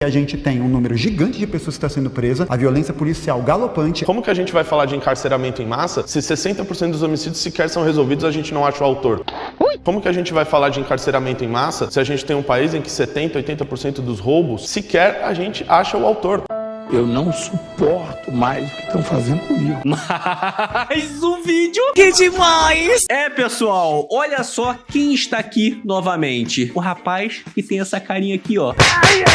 A gente tem um número gigante de pessoas que está sendo presa, a violência policial galopante. Como que a gente vai falar de encarceramento em massa se 60% dos homicídios sequer são resolvidos e a gente não acha o autor? Como que a gente vai falar de encarceramento em massa se a gente tem um país em que 70%, 80% dos roubos sequer a gente acha o autor? Eu não suporto mais o que estão fazendo comigo. Mais um vídeo. Que demais! É, pessoal, olha só quem está aqui novamente. O rapaz que tem essa carinha aqui, ó.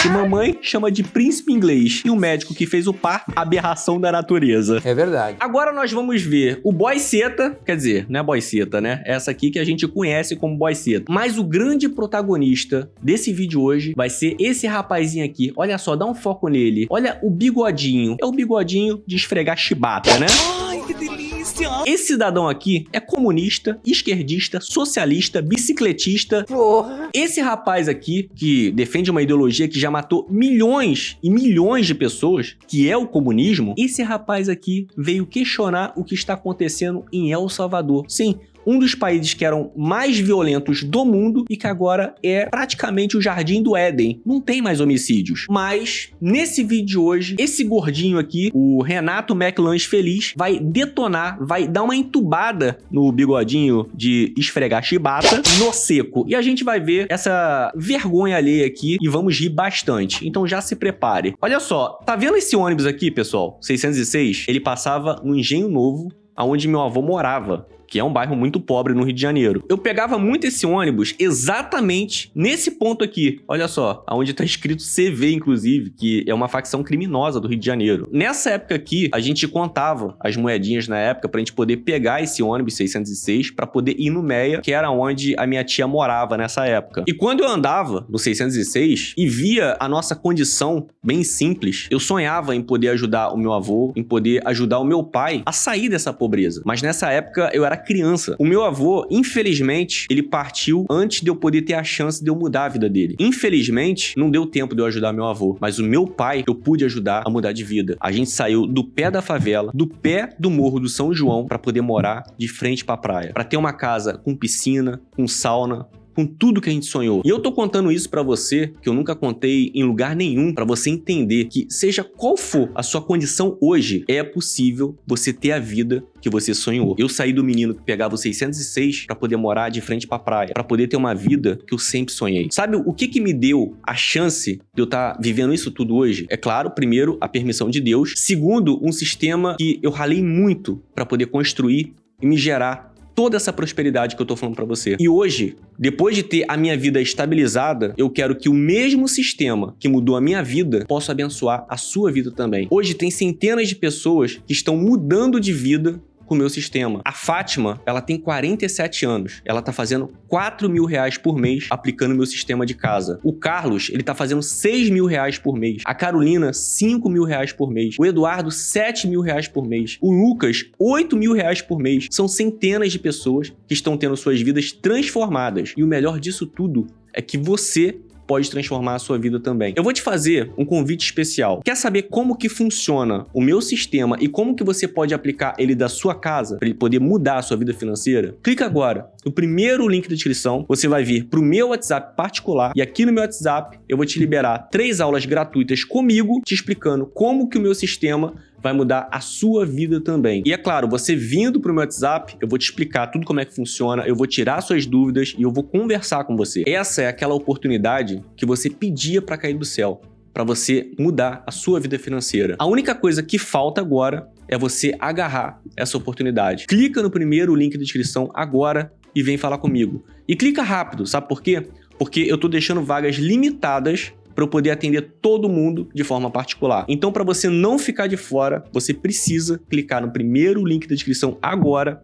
Que mamãe chama de príncipe inglês. E o médico que fez o parto, aberração da natureza. É verdade. Agora nós vamos ver o Boyzeta. Quer dizer, não é Boyzeta, né? Essa aqui que a gente conhece como Boyzeta. Mas o grande protagonista desse vídeo hoje vai ser esse rapazinho aqui. Olha só, dá um foco nele. Olha o bigodinho. É o bigodinho de esfregar chibata, né? Ai, que delícia! Esse cidadão aqui é comunista, esquerdista, socialista, bicicletista. Porra! Esse rapaz aqui, que defende uma ideologia que já matou milhões e milhões de pessoas, que é o comunismo, esse rapaz aqui veio questionar o que está acontecendo em El Salvador. Sim, um dos países que eram mais violentos do mundo e que agora é praticamente o jardim do Éden. Não tem mais homicídios. Mas, nesse vídeo de hoje, esse gordinho aqui, o Renato McLanche Feliz, vai detonar, vai dar uma entubada no bigodinho de esfregar chibata no seco. E a gente vai ver essa vergonha alheia aqui e vamos rir bastante. Então já se prepare. Olha só, tá vendo esse ônibus aqui, pessoal? 606? Ele passava no Engenho Novo, aonde meu avô morava, que é um bairro muito pobre no Rio de Janeiro. Eu pegava muito esse ônibus exatamente nesse ponto aqui. Olha só, aonde tá escrito CV, inclusive, que é uma facção criminosa do Rio de Janeiro. Nessa época aqui, a gente contava as moedinhas na época pra gente poder pegar esse ônibus 606 pra poder ir no Meia, que era onde a minha tia morava nessa época. E quando eu andava no 606 e via a nossa condição bem simples, eu sonhava em poder ajudar o meu avô, em poder ajudar o meu pai a sair dessa pobreza. Mas nessa época eu era criança. O meu avô, infelizmente, ele partiu antes de eu poder ter a chance de eu mudar a vida dele. Infelizmente, não deu tempo de eu ajudar meu avô, mas o meu pai, eu pude ajudar a mudar de vida. A gente saiu do pé da favela, do pé do Morro do São João, para poder morar de frente pra praia, para ter uma casa com piscina, com sauna, com tudo que a gente sonhou. E eu tô contando isso pra você, que eu nunca contei em lugar nenhum, pra você entender que, seja qual for a sua condição hoje, é possível você ter a vida que você sonhou. Eu saí do menino que pegava o 606 pra poder morar de frente pra praia, pra poder ter uma vida que eu sempre sonhei. Sabe o que me deu a chance de eu estar vivendo isso tudo hoje? É claro, primeiro, a permissão de Deus. Segundo, um sistema que eu ralei muito pra poder construir e me gerar toda essa prosperidade que eu tô falando pra você. E hoje, depois de ter a minha vida estabilizada, eu quero que o mesmo sistema que mudou a minha vida possa abençoar a sua vida também. Hoje tem centenas de pessoas que estão mudando de vida com o meu sistema. A Fátima, ela tem 47 anos. Ela tá fazendo R$4.000 por mês aplicando o meu sistema de casa. O Carlos, ele tá fazendo R$6.000 por mês. A Carolina, R$5.000 por mês. O Eduardo, R$7.000 por mês. O Lucas, R$8.000 por mês. São centenas de pessoas que estão tendo suas vidas transformadas. E o melhor disso tudo é que você pode transformar a sua vida também. Eu vou te fazer um convite especial. Quer saber como que funciona o meu sistema e como que você pode aplicar ele da sua casa para ele poder mudar a sua vida financeira? Clica agora no primeiro link da descrição. Você vai vir para o meu WhatsApp particular e aqui no meu WhatsApp eu vou te liberar 3 aulas gratuitas comigo te explicando como que o meu sistema vai mudar a sua vida também. E é claro, você vindo pro meu WhatsApp, eu vou te explicar tudo como é que funciona, eu vou tirar suas dúvidas e eu vou conversar com você. Essa é aquela oportunidade que você pedia para cair do céu, para você mudar a sua vida financeira. A única coisa que falta agora é você agarrar essa oportunidade. Clica no primeiro link da descrição agora e vem falar comigo. E clica rápido, sabe por quê? Porque eu tô deixando vagas limitadas para eu poder atender todo mundo de forma particular. Então, para você não ficar de fora, você precisa clicar no primeiro link da descrição agora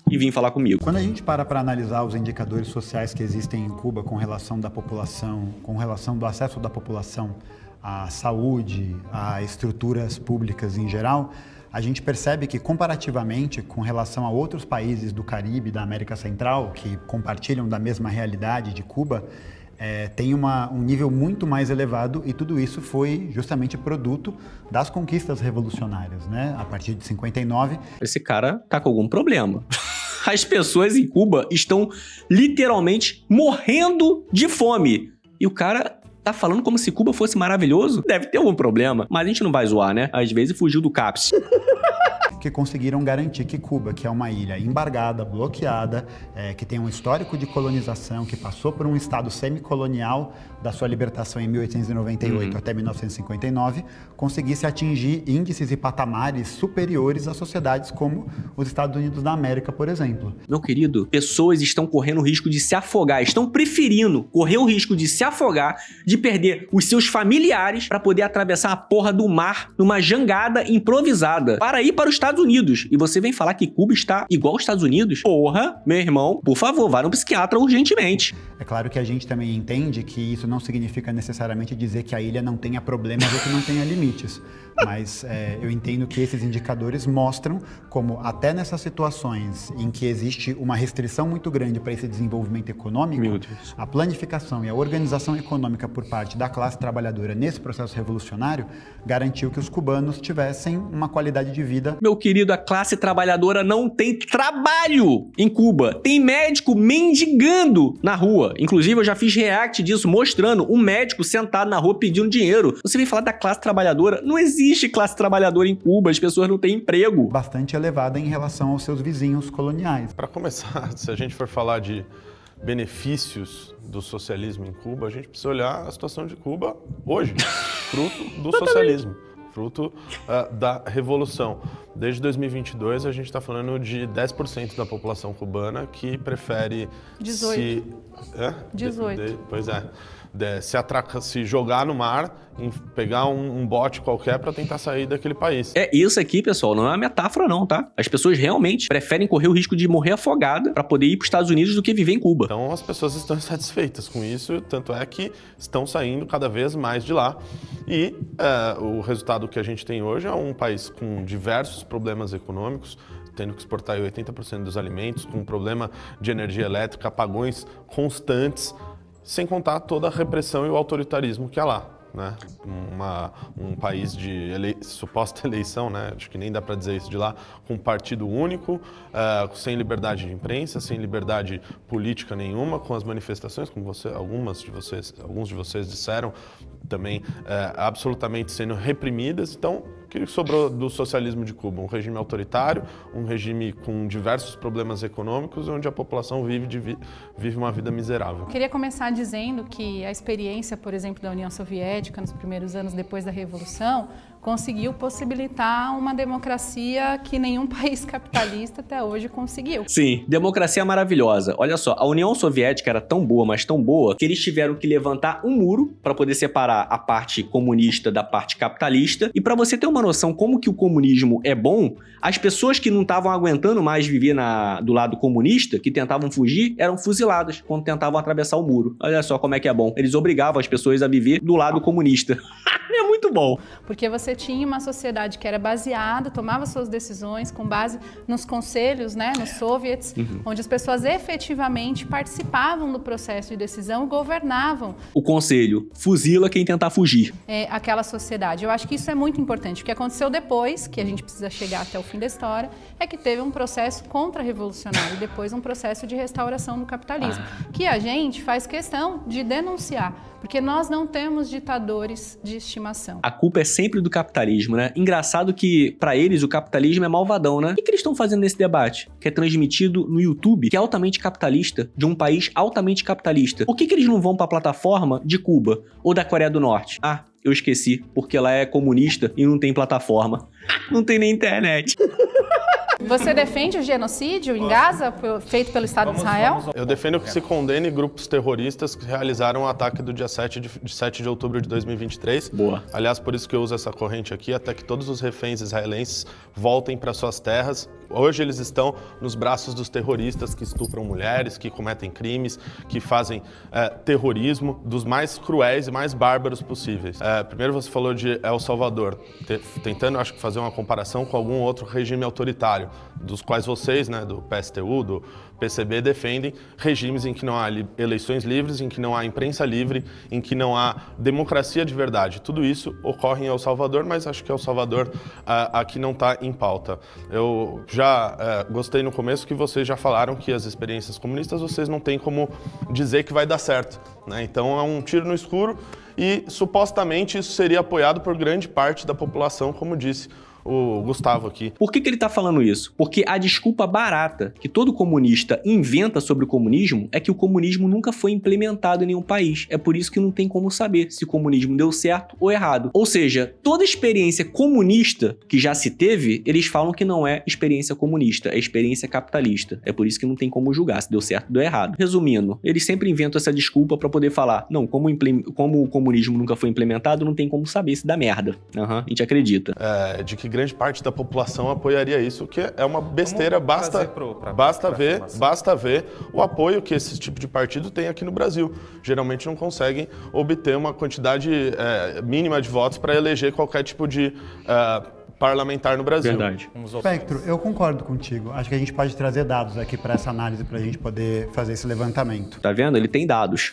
e vir falar comigo. Quando a gente para analisar os indicadores sociais que existem em Cuba com relação da população, com relação do acesso da população à saúde, a estruturas públicas em geral, a gente percebe que, comparativamente com relação a outros países do Caribe e da América Central, que compartilham da mesma realidade de Cuba, tem um nível muito mais elevado, e tudo isso foi justamente produto das conquistas revolucionárias, né? A partir de 59. Esse cara tá com algum problema. As pessoas em Cuba estão literalmente morrendo de fome. E o cara Tá falando como se Cuba fosse maravilhoso? Deve ter algum problema. Mas a gente não vai zoar, né? Às vezes fugiu do CAPS. Que conseguiram garantir que Cuba, que é uma ilha embargada, bloqueada, que tem um histórico de colonização, que passou por um estado semicolonial da sua libertação em 1898 até 1959, conseguisse atingir índices e patamares superiores a sociedades como os Estados Unidos da América, por exemplo. Meu querido, pessoas estão correndo o risco de se afogar, estão preferindo correr o risco de se afogar, de perder os seus familiares para poder atravessar a porra do mar numa jangada improvisada para ir para os Estados Unidos. E você vem falar que Cuba está igual aos Estados Unidos? Porra, meu irmão, por favor, vá no psiquiatra urgentemente. É claro que a gente também entende que isso não significa necessariamente dizer que a ilha não tenha problemas ou que não tenha limites. Mas eu entendo que esses indicadores mostram como até nessas situações em que existe uma restrição muito grande para esse desenvolvimento econômico, a planificação e a organização econômica por parte da classe trabalhadora nesse processo revolucionário garantiu que os cubanos tivessem uma qualidade de vida. Meu querido, a classe trabalhadora não tem trabalho em Cuba. Tem médico mendigando na rua. Inclusive, eu já fiz react disso, mostrando um médico sentado na rua pedindo dinheiro. Você vem falar da classe trabalhadora? Não existe classe trabalhadora em Cuba, as pessoas não têm emprego. Bastante elevada em relação aos seus vizinhos coloniais. Para começar, se a gente for falar de benefícios do socialismo em Cuba, a gente precisa olhar a situação de Cuba hoje, fruto do socialismo, fruto da revolução. Desde 2022, a gente está falando de 10% da população cubana que prefere 18. 18. Pois é. Se jogar no mar, pegar um bote qualquer para tentar sair daquele país. Isso aqui, pessoal, não é uma metáfora não, tá? As pessoas realmente preferem correr o risco de morrer afogada para poder ir para os Estados Unidos do que viver em Cuba. Então as pessoas estão insatisfeitas com isso, tanto é que estão saindo cada vez mais de lá. E o resultado que a gente tem hoje é um país com diversos problemas econômicos, tendo que exportar 80% dos alimentos, com um problema de energia elétrica, apagões constantes, sem contar toda a repressão e o autoritarismo que há lá, né? Um país de suposta eleição, né? Acho que nem dá para dizer isso de lá, com um partido único, sem liberdade de imprensa, sem liberdade política nenhuma, com as manifestações, como alguns de vocês disseram, também absolutamente sendo reprimidas. Então, o que sobrou do socialismo de Cuba? Um regime autoritário, um regime com diversos problemas econômicos, onde a população vive uma vida miserável. Eu queria começar dizendo que a experiência, por exemplo, da União Soviética, nos primeiros anos depois da Revolução, conseguiu possibilitar uma democracia que nenhum país capitalista até hoje conseguiu. Sim, democracia maravilhosa. Olha só, a União Soviética era tão boa, mas tão boa, que eles tiveram que levantar um muro para poder separar a parte comunista da parte capitalista. E para você ter uma noção como que o comunismo é bom, as pessoas que não estavam aguentando mais viver do lado comunista, que tentavam fugir, eram fuziladas quando tentavam atravessar o muro. Olha só como é que é bom. Eles obrigavam as pessoas a viver do lado comunista. É muito bom. Porque você tinha uma sociedade que era baseada, tomava suas decisões com base nos conselhos, né, nos soviets, onde as pessoas efetivamente participavam do processo de decisão e governavam. O conselho, fuzila quem tentar fugir. Aquela sociedade. Eu acho que isso é muito importante. O que aconteceu depois, que a gente precisa chegar até o fim da história, é que teve um processo contra-revolucionário e depois um processo de restauração do capitalismo, que a gente faz questão de denunciar. Porque nós não temos ditadores de estimação. A culpa é sempre do capitalismo, né? Engraçado que, pra eles, o capitalismo é malvadão, né? O que eles estão fazendo nesse debate? Que é transmitido no YouTube, que é altamente capitalista, de um país altamente capitalista. Por que eles não vão pra plataforma de Cuba ou da Coreia do Norte? Ah, eu esqueci, porque ela é comunista e não tem plataforma. Não tem nem internet. Você defende o genocídio em Gaza, feito pelo Estado de Israel? Eu defendo que se condene grupos terroristas que realizaram o ataque do dia 7 de outubro de 2023. Boa. Aliás, por isso que eu uso essa corrente aqui, até que todos os reféns israelenses voltem para suas terras. Hoje eles estão nos braços dos terroristas que estupram mulheres, que cometem crimes, que fazem terrorismo dos mais cruéis e mais bárbaros possíveis. Primeiro você falou de El Salvador, tentando, acho que, fazer uma comparação com algum outro regime autoritário, dos quais vocês, né, do PSTU, do PCB, defendem regimes em que não há eleições livres, em que não há imprensa livre, em que não há democracia de verdade. Tudo isso ocorre em El Salvador, mas acho que El Salvador aqui não está em pauta. Eu já gostei no começo que vocês já falaram que as experiências comunistas vocês não têm como dizer que vai dar certo, né? Então é um tiro no escuro e supostamente isso seria apoiado por grande parte da população, como disse o Gustavo aqui. Por que ele está falando isso? Porque a desculpa barata que todo comunista inventa sobre o comunismo é que o comunismo nunca foi implementado em nenhum país. É por isso que não tem como saber se o comunismo deu certo ou errado. Ou seja, toda experiência comunista que já se teve, eles falam que não é experiência comunista, é experiência capitalista. É por isso que não tem como julgar se deu certo ou deu errado. Resumindo, eles sempre inventam essa desculpa para poder falar, não, como o comunismo nunca foi implementado, não tem como saber se dá merda. A gente acredita. De que grande parte da população apoiaria isso, que é uma besteira, basta ver o apoio que esse tipo de partido tem aqui no Brasil. Geralmente não conseguem obter uma quantidade mínima de votos para eleger qualquer tipo de parlamentar no Brasil. Verdade. Espectro, eu concordo contigo. Acho que a gente pode trazer dados aqui para essa análise para a gente poder fazer esse levantamento. Tá vendo? Ele tem dados.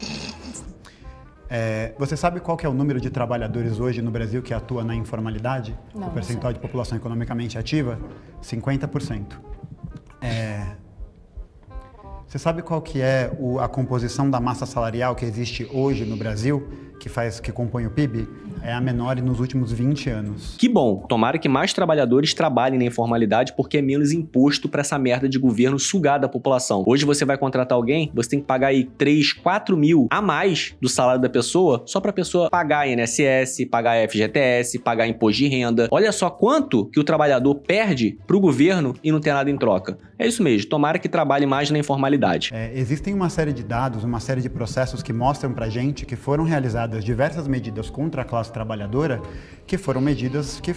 Você sabe qual que é o número de trabalhadores hoje no Brasil que atua na informalidade? Não, o percentual de população economicamente ativa? 50%. Você sabe qual que é a composição da massa salarial que existe hoje no Brasil, que compõe o PIB? É a menor nos últimos 20 anos. Que bom, tomara que mais trabalhadores trabalhem na informalidade porque é menos imposto pra essa merda de governo sugar da população. Hoje você vai contratar alguém, você tem que pagar aí 3, 4 mil a mais do salário da pessoa só pra pessoa pagar INSS, pagar FGTS, pagar imposto de renda. Olha só quanto que o trabalhador perde pro governo e não tem nada em troca. É isso mesmo, tomara que trabalhe mais na informalidade. Existem uma série de dados, uma série de processos que mostram pra gente que foram realizadas diversas medidas contra a classe trabalhadora, que foram medidas que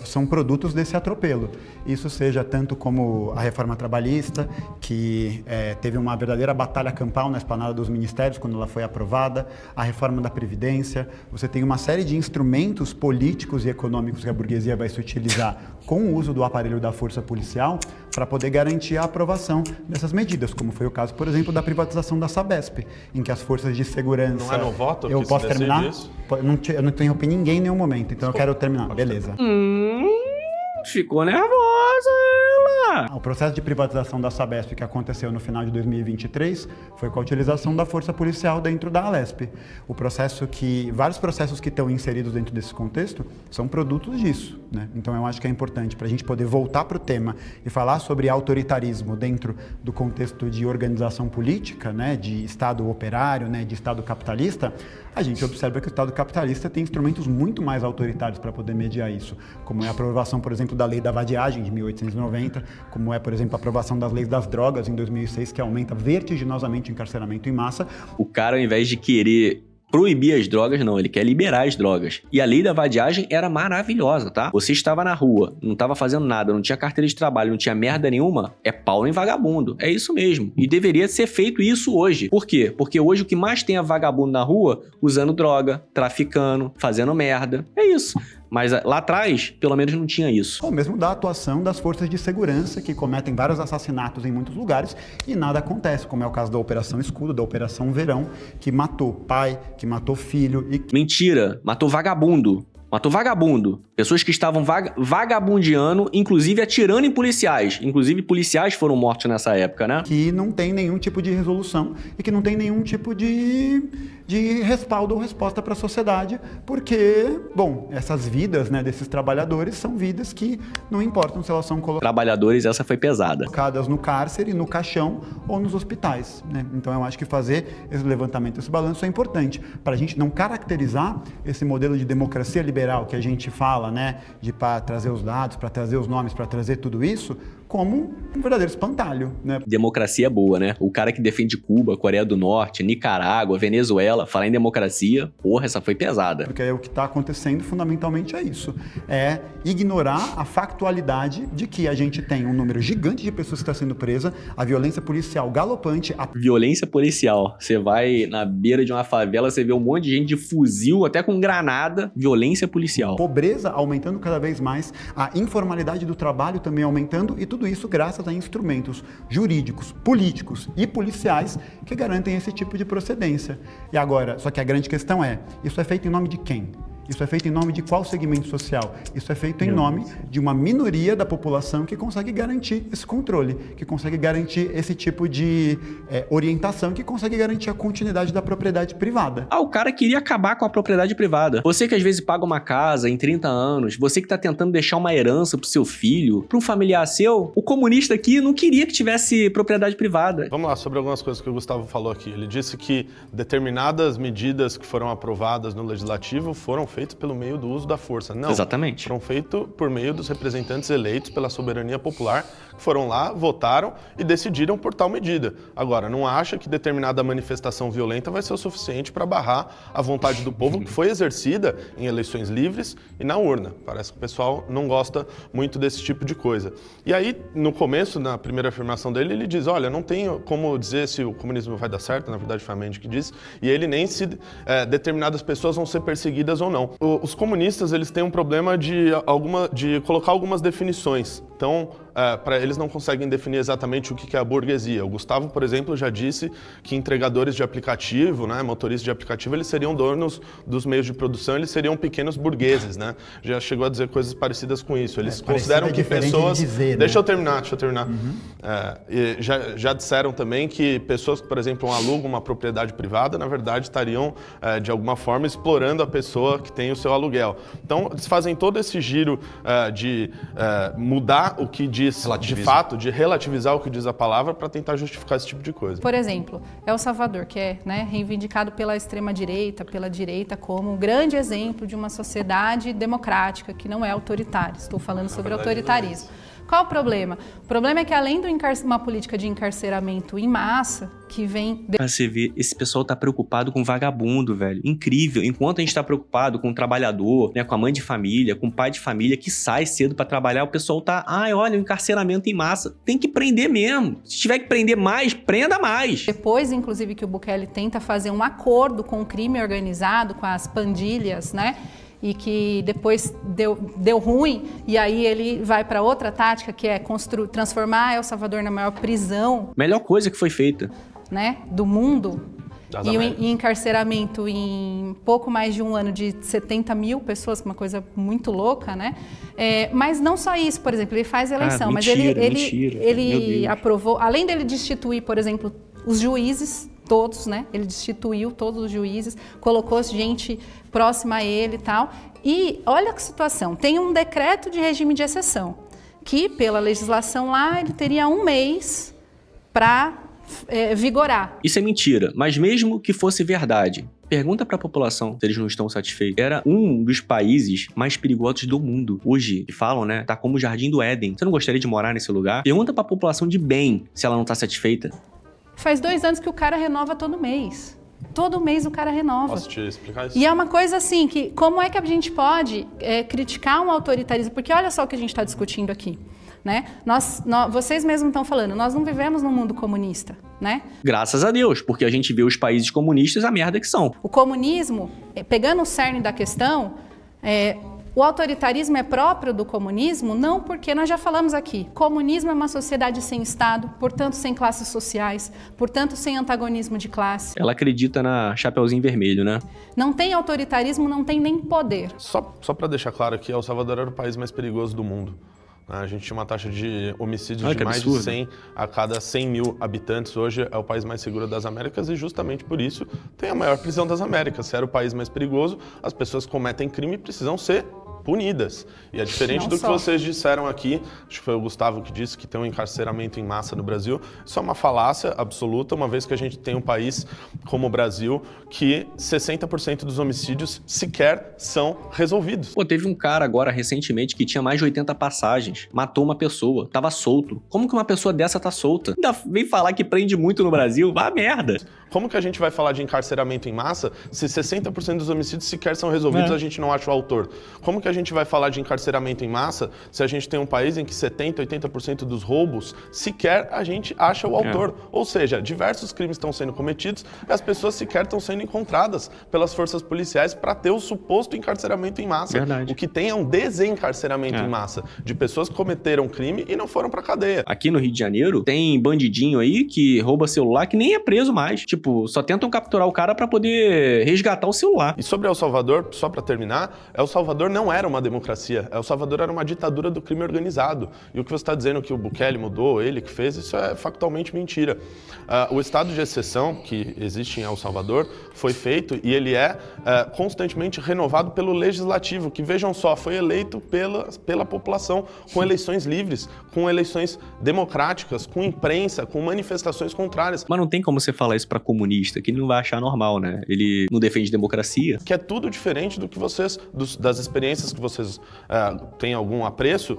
são produtos desse atropelo. Isso seja tanto como a reforma trabalhista, que teve uma verdadeira batalha campal na esplanada dos ministérios quando ela foi aprovada, a reforma da Previdência. Você tem uma série de instrumentos políticos e econômicos que a burguesia vai se utilizar com o uso do aparelho da força policial para poder garantir a aprovação dessas medidas, como foi o caso, por exemplo, da privatização da Sabesp, em que as forças de segurança... Não é no voto eu que posso se decide terminar? isso? Eu não interrompi ninguém em nenhum momento, então eu quero terminar. Beleza. Ficou nervosa ela. O processo de privatização da Sabesp que aconteceu no final de 2023 foi com a utilização da força policial dentro da Alesp. Vários processos que estão inseridos dentro desse contexto são produtos disso, né? Então eu acho que é importante para a gente poder voltar para o tema e falar sobre autoritarismo dentro do contexto de organização política, né? De Estado operário, né? De Estado capitalista. A gente observa que o Estado capitalista tem instrumentos muito mais autoritários para poder mediar isso, como é a aprovação, por exemplo, da Lei da Vadiagem, de 1890, como é, por exemplo, a aprovação das leis das drogas, em 2006, que aumenta vertiginosamente o encarceramento em massa. O cara, ao invés de querer proibir as drogas, não, ele quer liberar as drogas. E a lei da vadiagem era maravilhosa, tá? Você estava na rua, não estava fazendo nada, não tinha carteira de trabalho, não tinha merda nenhuma, é pau em vagabundo. É isso mesmo. E deveria ser feito isso hoje. Por quê? Porque hoje o que mais tem é vagabundo na rua usando droga, traficando, fazendo merda. É isso. Mas lá atrás, pelo menos não tinha isso. Ou mesmo da atuação das forças de segurança, que cometem vários assassinatos em muitos lugares e nada acontece, como é o caso da Operação Escudo, da Operação Verão, que matou pai, que matou filho e... Mentira, matou vagabundo. Matou vagabundo. Pessoas que estavam vagabundeando, inclusive atirando em policiais. Inclusive, policiais foram mortos nessa época, né? Que não tem nenhum tipo de resolução e que não tem nenhum tipo de respaldo ou resposta para a sociedade, porque, bom, essas vidas, né, desses trabalhadores são vidas que não importam se elas são Trabalhadores, essa foi pesada. colocadas no cárcere, no caixão ou nos hospitais, né? Então eu acho que fazer esse levantamento, esse balanço é importante para a gente não caracterizar esse modelo de democracia liberal que a gente fala, né, para trazer os dados, para trazer os nomes, para trazer tudo isso, como um verdadeiro espantalho, né? Democracia é boa, né? O cara que defende Cuba, Coreia do Norte, Nicarágua, Venezuela, falar em democracia, porra, essa foi pesada. Porque o que está acontecendo fundamentalmente é isso. É ignorar a factualidade de que a gente tem um número gigante de pessoas que está sendo presa, a violência policial galopante. Violência policial. Você vai na beira de uma favela, você vê um monte de gente de fuzil, até com granada, violência policial. Pobreza aumentando cada vez mais, a informalidade do trabalho também aumentando e tudo isso graças a instrumentos jurídicos, políticos e policiais que garantem esse tipo de procedência. E agora, só que a grande questão é, isso é feito em nome de quem? Isso é feito em nome de qual segmento social? Isso é feito em nome de uma minoria da população que consegue garantir esse controle, que consegue garantir esse tipo de orientação, que consegue garantir a continuidade da propriedade privada. O cara queria acabar com a propriedade privada. Você que às vezes paga uma casa em 30 anos, você que tá tentando deixar uma herança pro seu filho, pra um familiar seu, o comunista aqui não queria que tivesse propriedade privada. Vamos lá, sobre algumas coisas que o Gustavo falou aqui. Ele disse que determinadas medidas que foram aprovadas no Legislativo foram feitas pelo meio do uso da força. Não. Exatamente. Foram feitas por meio dos representantes eleitos pela soberania popular, que foram lá, votaram e decidiram por tal medida. Agora, não acha que determinada manifestação violenta vai ser o suficiente para barrar a vontade do povo que foi exercida em eleições livres e na urna. Parece que o pessoal não gosta muito desse tipo de coisa. E aí, no começo, na primeira afirmação dele, ele diz, olha, não tenho como dizer se o comunismo vai dar certo, na verdade foi a Mendes que disse, e ele nem se determinadas pessoas vão ser perseguidas ou não. Os comunistas, eles têm um problema de colocar algumas definições. Então, eles não conseguem definir exatamente o que é a burguesia. O Gustavo, por exemplo, já disse que entregadores de aplicativo, né, motoristas de aplicativo, eles seriam donos dos meios de produção, eles seriam pequenos burgueses, né? Já chegou a dizer coisas parecidas com isso. Eles consideram que pessoas... dizer, né? Deixa eu terminar. Já disseram também que pessoas que, por exemplo, alugam uma propriedade privada, na verdade, estariam, de alguma forma, explorando a pessoa que tem o seu aluguel. Então, eles fazem todo esse giro de mudar o que diz de fato, de relativizar o que diz a palavra para tentar justificar esse tipo de coisa. Por exemplo, El Salvador, que é reivindicado pela extrema-direita, pela direita, como um grande exemplo de uma sociedade democrática, que não é autoritária. Estou falando sobre autoritarismo. Qual o problema? O problema é que, além de uma política de encarceramento em massa, que vem... Você vê, esse pessoal tá preocupado com vagabundo, velho. Incrível. Enquanto a gente tá preocupado com o trabalhador, né, com a mãe de família, com o pai de família que sai cedo pra trabalhar, o pessoal tá, olha, o encarceramento em massa. Tem que prender mesmo. Se tiver que prender mais, prenda mais. Depois, inclusive, que o Bukele tenta fazer um acordo com o crime organizado, com as pandilhas, né? E que depois deu ruim, e aí ele vai para outra tática, que é transformar El Salvador na maior prisão... Melhor coisa que foi feita. Né, do mundo, e o encarceramento em pouco mais de um ano de 70 mil pessoas, uma coisa muito louca, né? Mas não só isso, por exemplo, ele faz eleição, mas ele aprovou, além dele destituir, por exemplo, os juízes, todos, né? Ele destituiu todos os juízes, colocou gente próxima a ele e tal. E olha que situação, tem um decreto de regime de exceção, que pela legislação lá ele teria um mês para vigorar. Isso é mentira, mas mesmo que fosse verdade, pergunta para a população se eles não estão satisfeitos. Era um dos países mais perigosos do mundo. Hoje, que falam, né, tá como o Jardim do Éden. Você não gostaria de morar nesse lugar? Pergunta para a população de bem se ela não tá satisfeita. Faz 2 anos que o cara renova todo mês. Todo mês o cara renova. Posso te explicar isso? E é uma coisa assim, que como é que a gente pode criticar um autoritarismo? Porque olha só o que a gente está discutindo aqui. Né? Vocês mesmos estão falando, nós não vivemos num mundo comunista, né? Graças a Deus, porque a gente vê os países comunistas a merda que são. O comunismo, pegando o cerne da questão, o autoritarismo é próprio do comunismo? Não, porque nós já falamos aqui, comunismo é uma sociedade sem Estado, portanto sem classes sociais, portanto sem antagonismo de classe. Ela acredita na Chapeuzinho Vermelho, né? Não tem autoritarismo, não tem nem poder. Só para deixar claro aqui, El Salvador era o país mais perigoso do mundo. A gente tinha uma taxa de homicídios de mais de 100 a cada 100 mil habitantes. Hoje é o país mais seguro das Américas e justamente por isso tem a maior prisão das Américas. Se era o país mais perigoso, as pessoas que cometem crime precisam ser punidas. E é diferente do que vocês disseram aqui, acho que foi o Gustavo que disse que tem um encarceramento em massa no Brasil. Isso é uma falácia absoluta, uma vez que a gente tem um país como o Brasil que 60% dos homicídios sequer são resolvidos. Pô, teve um cara agora recentemente que tinha mais de 80 passagens, matou uma pessoa, tava solto. Como que uma pessoa dessa tá solta? Ainda vem falar que prende muito no Brasil? Vá merda! Como que a gente vai falar de encarceramento em massa se 60% dos homicídios sequer são resolvidos e a gente não acha o autor? Como que a gente gente vai falar de encarceramento em massa se a gente tem um país em que 70%, 80% dos roubos sequer a gente acha o autor? Ou seja, diversos crimes estão sendo cometidos e as pessoas sequer estão sendo encontradas pelas forças policiais para ter o suposto encarceramento em massa. Verdade. O que tem é um desencarceramento em massa de pessoas que cometeram crime e não foram pra cadeia. Aqui no Rio de Janeiro, tem bandidinho aí que rouba celular que nem é preso mais. Tipo, só tentam capturar o cara pra poder resgatar o celular. E sobre El Salvador, só pra terminar, El Salvador não era uma democracia. El Salvador era uma ditadura do crime organizado. E o que você está dizendo que o Bukele mudou, ele que fez, isso é factualmente mentira. O estado de exceção que existe em El Salvador foi feito e ele é constantemente renovado pelo legislativo, que, vejam só, foi eleito pela população, com eleições livres, com eleições democráticas, com imprensa, com manifestações contrárias. Mas não tem como você falar isso pra comunista, que ele não vai achar normal, né? Ele não defende democracia. Que é tudo diferente do que vocês, das experiências que vocês têm algum apreço,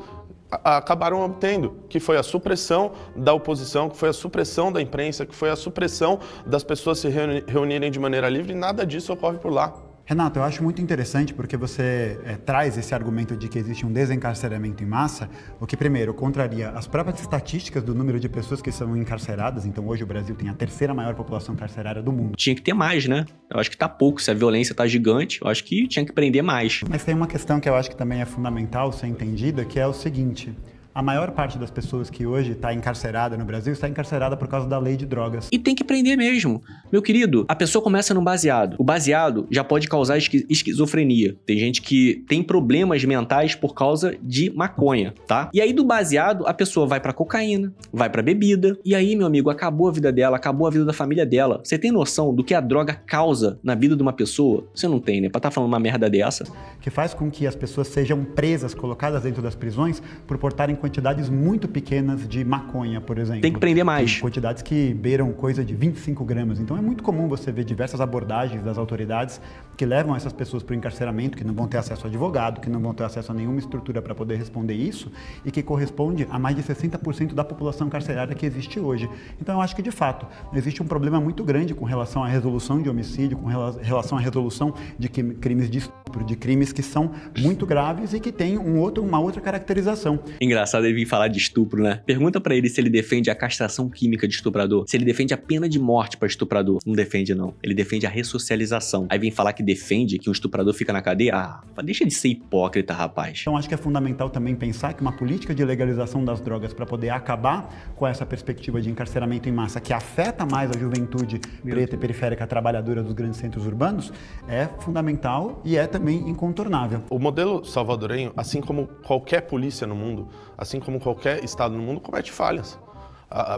acabaram obtendo, que foi a supressão da oposição, que foi a supressão da imprensa, que foi a supressão das pessoas se reunirem de maneira livre, e nada disso ocorre por lá. Renato, eu acho muito interessante porque você traz esse argumento de que existe um desencarceramento em massa, o que, primeiro, contraria as próprias estatísticas do número de pessoas que são encarceradas. Então, hoje o Brasil tem a terceira maior população carcerária do mundo. Tinha que ter mais, né? Eu acho que tá pouco. Se a violência tá gigante, eu acho que tinha que prender mais. Mas tem uma questão que eu acho que também é fundamental ser entendida, que é o seguinte: a maior parte das pessoas que hoje está encarcerada no Brasil está encarcerada por causa da lei de drogas. E tem que prender mesmo. Meu querido, a pessoa começa no baseado. O baseado já pode causar esquizofrenia. Tem gente que tem problemas mentais por causa de maconha, tá? E aí do baseado, a pessoa vai pra cocaína, vai pra bebida. E aí, meu amigo, acabou a vida dela, acabou a vida da família dela. Você tem noção do que a droga causa na vida de uma pessoa? Você não tem, né? Pra estar falando uma merda dessa. Que faz com que as pessoas sejam presas, colocadas dentro das prisões, por portarem quantidades muito pequenas de maconha, por exemplo. Tem que prender mais. Tem quantidades que beiram coisa de 25 gramas. Então é muito comum você ver diversas abordagens das autoridades que levam essas pessoas para o encarceramento, que não vão ter acesso a advogado, que não vão ter acesso a nenhuma estrutura para poder responder isso, e que corresponde a mais de 60% da população carcerária que existe hoje. Então eu acho que, de fato, existe um problema muito grande com relação à resolução de homicídio, com relação à resolução de crimes de estupro, de crimes que são muito graves e que têm uma outra caracterização. Engraçado ele vir falar de estupro, né? Pergunta pra ele se ele defende a castração química de estuprador, se ele defende a pena de morte pra estuprador. Não defende, não. Ele defende a ressocialização. Aí vem falar que defende que um estuprador fica na cadeia. Ah, deixa de ser hipócrita, rapaz. Então acho que é fundamental também pensar que uma política de legalização das drogas para poder acabar com essa perspectiva de encarceramento em massa que afeta mais a juventude preta e periférica trabalhadora dos grandes centros urbanos é fundamental e é também incontornável. O modelo salvadorenho, assim como qualquer polícia no mundo, assim como qualquer estado no mundo, comete falhas.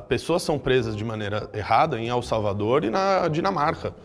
Pessoas são presas de maneira errada em El Salvador e na Dinamarca.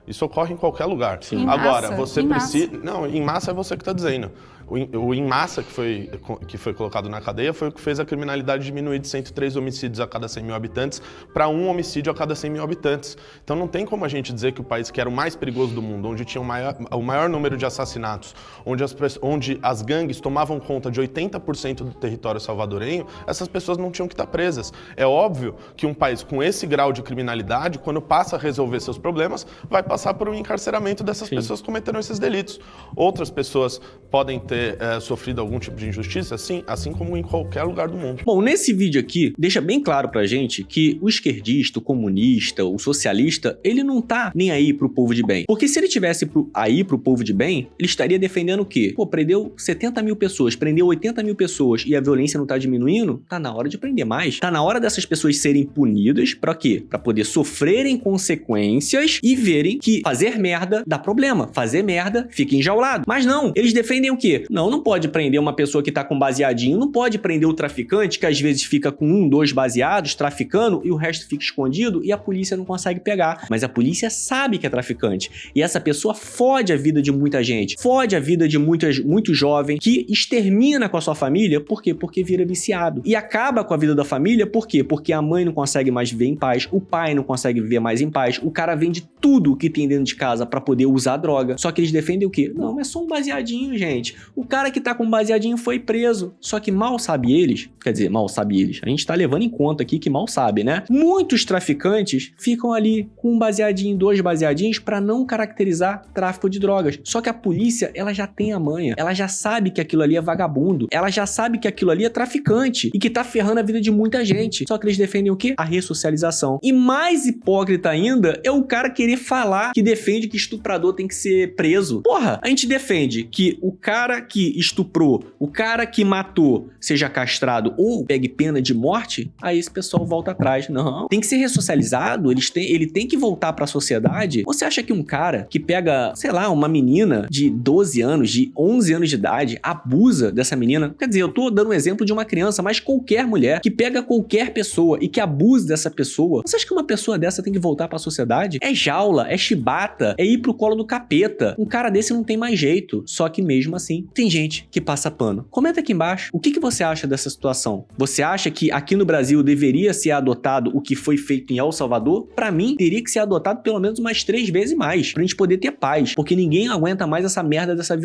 Isso ocorre em qualquer lugar. Sim. Agora, Massa, você precisa... Não, em massa é você que está dizendo. O em massa que foi colocado na cadeia foi o que fez a criminalidade diminuir de 103 homicídios a cada 100 mil habitantes para 1 homicídio a cada 100 mil habitantes. Então não tem como a gente dizer que o país que era o mais perigoso do mundo, onde tinha o maior número de assassinatos, onde as gangues tomavam conta de 80% do território salvadorenho, essas pessoas não tinham que estar presas. É óbvio que um país com esse grau de criminalidade, quando passa a resolver seus problemas, vai passar por um encarceramento dessas pessoas que cometeram esses delitos. Outras pessoas podem ter sofrido algum tipo de injustiça, assim como em qualquer lugar do mundo. Bom, nesse vídeo aqui, deixa bem claro pra gente que o esquerdista, o comunista, o socialista, ele não tá nem aí pro povo de bem. Porque se ele tivesse aí pro povo de bem, ele estaria defendendo o quê? Pô, prendeu 70 mil pessoas, prendeu 80 mil pessoas e a violência não tá diminuindo? Tá na hora de prender mais. Tá na hora dessas pessoas serem punidas pra quê? Pra poder sofrerem consequências e verem que fazer merda dá problema. Fazer merda fica enjaulado. Mas não, eles defendem o quê? Não pode prender uma pessoa que tá com baseadinho, não pode prender o traficante que às vezes fica com 1, 2 baseados traficando e o resto fica escondido e a polícia não consegue pegar. Mas a polícia sabe que é traficante e essa pessoa fode a vida de muita gente, fode a vida de muito jovem que extermina com a sua família. Por quê? Porque vira viciado. E acaba com a vida da família, por quê? Porque a mãe não consegue mais viver em paz, o pai não consegue viver mais em paz, o cara vende tudo que tem dentro de casa pra poder usar droga. Só que eles defendem o quê? Não, é só um baseadinho, gente. O cara que tá com baseadinho foi preso. Só que mal sabe eles, quer dizer, mal sabe eles, a gente tá levando em conta aqui que mal sabe, né? Muitos traficantes ficam ali com um baseadinho, 2 baseadinhos pra não caracterizar tráfico de drogas. Só que a polícia, ela já tem a manha, ela já sabe que aquilo ali é vagabundo, ela já sabe que aquilo ali é traficante e que tá ferrando a vida de muita gente. Só que eles defendem o quê? A ressocialização. E mais hipócrita ainda é o cara querer falar que defende que estuprador tem que ser preso. Porra, a gente defende que o cara que estuprou, o cara que matou, seja castrado ou pegue pena de morte, aí esse pessoal volta atrás. Não, tem que ser ressocializado, ele tem que voltar pra sociedade. Você acha que um cara que pega, sei lá, uma menina de 12 anos, de 11 anos de idade, abusa dessa menina? Quer dizer, eu tô dando um exemplo de uma criança, mas qualquer mulher que pega qualquer pessoa e que abusa dessa pessoa, você acha que uma pessoa dessa tem que voltar pra sociedade? É jaula, é chibata, é ir pro colo do capeta. Um cara desse não tem mais jeito. Só que mesmo assim, tem gente que passa pano. Comenta aqui embaixo, o que você acha dessa situação? Você acha que aqui no Brasil deveria ser adotado o que foi feito em El Salvador? Pra mim, teria que ser adotado pelo menos umas 3 vezes mais, pra gente poder ter paz, porque ninguém aguenta mais essa merda dessa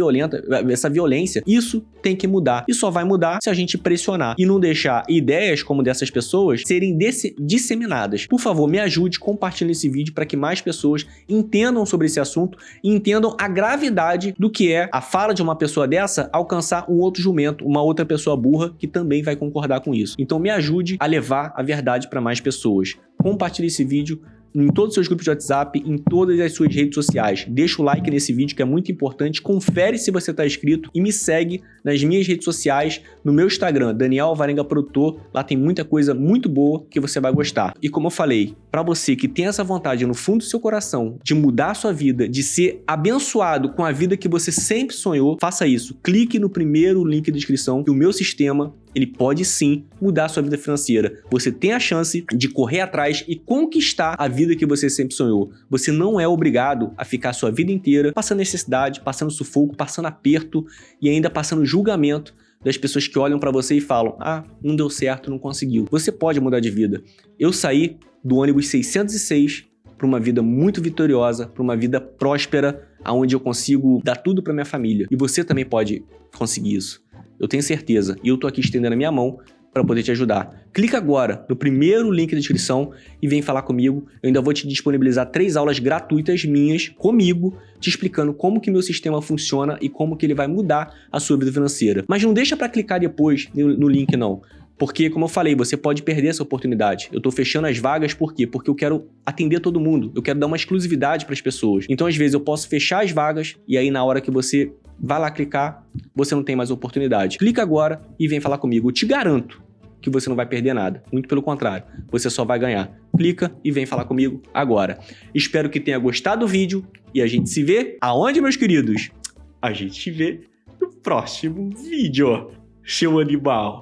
violência. Isso tem que mudar. E só vai mudar se a gente pressionar e não deixar ideias como dessas pessoas serem disseminadas. Por favor, me ajude compartilhando esse vídeo para que mais pessoas entendam sobre esse assunto e entendam a gravidade do que é a fala de uma pessoa dessa alcançar um outro jumento, uma outra pessoa burra que também vai concordar com isso. Então me ajude a levar a verdade para mais pessoas. Compartilhe esse vídeo em todos os seus grupos de WhatsApp, em todas as suas redes sociais. Deixa o like nesse vídeo que é muito importante, confere se você está inscrito e me segue nas minhas redes sociais, no meu Instagram, Daniel Alvarenga Produtor. Lá tem muita coisa muito boa que você vai gostar. E como eu falei, para você que tem essa vontade no fundo do seu coração de mudar a sua vida, de ser abençoado com a vida que você sempre sonhou, faça isso. Clique no primeiro link da descrição que o meu sistema, ele pode sim mudar a sua vida financeira. Você tem a chance de correr atrás e conquistar a vida que você sempre sonhou. Você não é obrigado a ficar a sua vida inteira passando necessidade, passando sufoco, passando aperto e ainda passando julgamento das pessoas que olham pra você e falam: ah, não deu certo, não conseguiu. Você pode mudar de vida. Eu saí do ônibus 606 para uma vida muito vitoriosa, para uma vida próspera, onde eu consigo dar tudo para minha família. E você também pode conseguir isso. Eu tenho certeza. E eu tô aqui estendendo a minha mão para poder te ajudar. Clica agora no primeiro link da descrição e vem falar comigo. Eu ainda vou te disponibilizar 3 aulas gratuitas minhas comigo, te explicando como que meu sistema funciona e como que ele vai mudar a sua vida financeira. Mas não deixa para clicar depois no link não. Porque, como eu falei, você pode perder essa oportunidade. Eu tô fechando as vagas, por quê? Porque eu quero atender todo mundo. Eu quero dar uma exclusividade para as pessoas. Então, às vezes, eu posso fechar as vagas e aí, na hora que você vai lá clicar, você não tem mais oportunidade. Clica agora e vem falar comigo. Eu te garanto que você não vai perder nada. Muito pelo contrário, você só vai ganhar. Clica e vem falar comigo agora. Espero que tenha gostado do vídeo e a gente se vê aonde, meus queridos? A gente se vê no próximo vídeo. Seu animal.